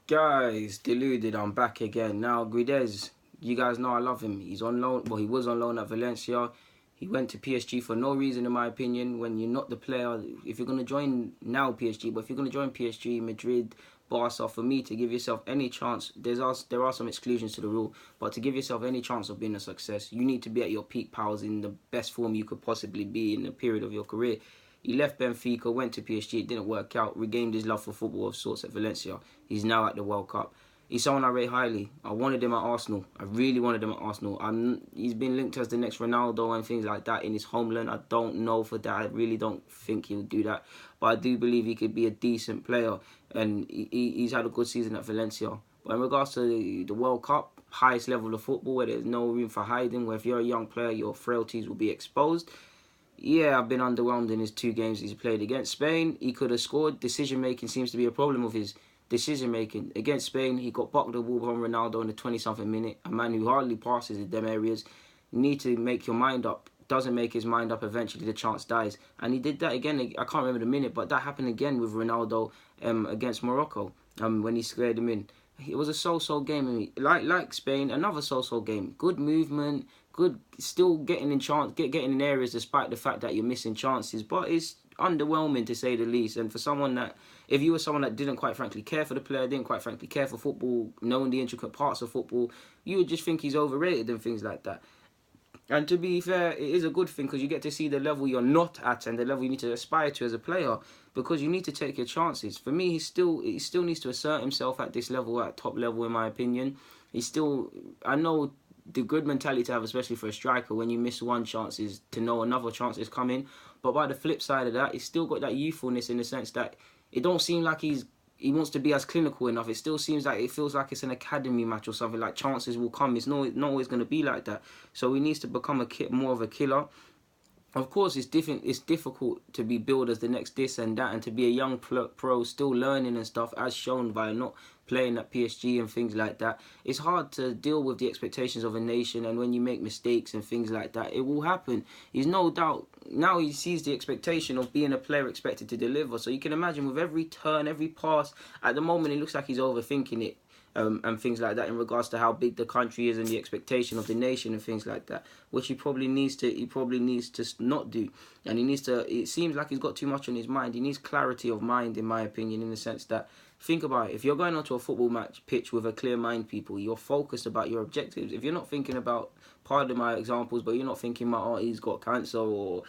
Guys, deluded, I'm back again. Now, Guedes, you guys know I love him. He's on loan, well, he was on loan at Valencia. He went to PSG for no reason, in my opinion. When you're not the player, if you're going to join now PSG, but if you're going to join PSG, Madrid, Barca, for me to give yourself any chance, there are some exclusions to the rule, but to give yourself any chance of being a success, you need to be at your peak powers in the best form you could possibly be in the period of your career. He left Benfica, went to PSG, it didn't work out, regained his love for football of sorts at Valencia. He's now at the World Cup. He's someone I rate highly. I wanted him at Arsenal. I really wanted him at Arsenal. He's been linked as the next Ronaldo and things like that in his homeland. I don't know for that. I really don't think he'll do that. But I do believe he could be a decent player. And he's had a good season at Valencia. But in regards to the World Cup, highest level of football, where there's no room for hiding, where if you're a young player, your frailties will be exposed. Yeah, I've been underwhelmed in his 2 games he's played. Against Spain, he could have scored. Decision-making seems to be a problem of his. Decision-making. Against Spain, he got blocked the ball from Ronaldo in the 20-something minute. A man who hardly passes in them areas. You need to make your mind up. Doesn't make his mind up, eventually the chance dies. And he did that again. I can't remember the minute, but that happened again with Ronaldo against Morocco when he squared him in. It was a so-so game. Like Spain, another so-so game. Good movement, good, still getting in areas despite the fact that you're missing chances. But it's underwhelming to say the least. And for someone that, if you were someone that didn't quite frankly care for the player, didn't quite frankly care for football, knowing the intricate parts of football, you would just think he's overrated and things like that. And to be fair, it is a good thing because you get to see the level you're not at and the level you need to aspire to as a player, because you need to take your chances. For me, he still needs to assert himself at this level, at top level, in my opinion. I know the good mentality to have, especially for a striker, when you miss one chance, is to know another chance is coming. But by the flip side of that, he's still got that youthfulness in the sense that it don't seem like he wants to be as clinical enough. It still seems like it feels like it's an academy match or something, like chances will come. It's not always going to be like that. So he needs to become more of a killer. Of course, it's difficult to be billed as the next this and that, and to be a young pro still learning and stuff, as shown by not playing at PSG and things like that. It's hard to deal with the expectations of a nation, and when you make mistakes and things like that, it will happen. He's no doubt, now he sees the expectation of being a player expected to deliver. So you can imagine with every turn, every pass, at the moment it looks like he's overthinking it. And things like that in regards to how big the country is and the expectation of the nation and things like that, which he probably needs to not do. And it seems like he's got too much on his mind. He needs clarity of mind, in my opinion, in the sense that, think about it, if you're going onto a football match pitch with a clear mind, people, you're focused about your objectives. If you're not thinking about, pardon my examples, but you're not thinking about, oh, he's got cancer, or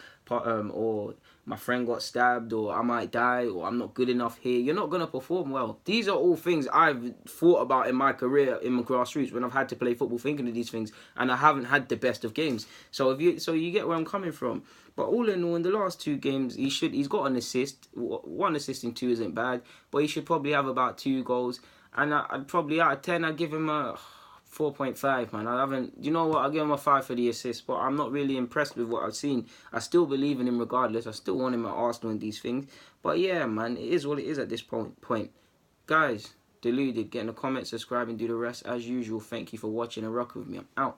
my friend got stabbed, or I might die, or I'm not good enough here, you're not going to perform well. These are all things I've thought about in my career, in my grassroots, when I've had to play football, thinking of these things, and I haven't had the best of games. So you get where I'm coming from. But all in all, in the last 2 games, he's got an assist. 1 assist in 2 isn't bad, but he should probably have about 2 goals. And I'd probably, out of 10, I'd give him a 4.5, man. You know what, I'll give him a 5 for the assist, but I'm not really impressed with what I've seen. I still believe in him regardless. I still want him at Arsenal and these things. But yeah, man, it is what it is at this point. Guys, deluded, get in the comments, subscribe and do the rest. As usual, thank you for watching and rock with me. I'm out.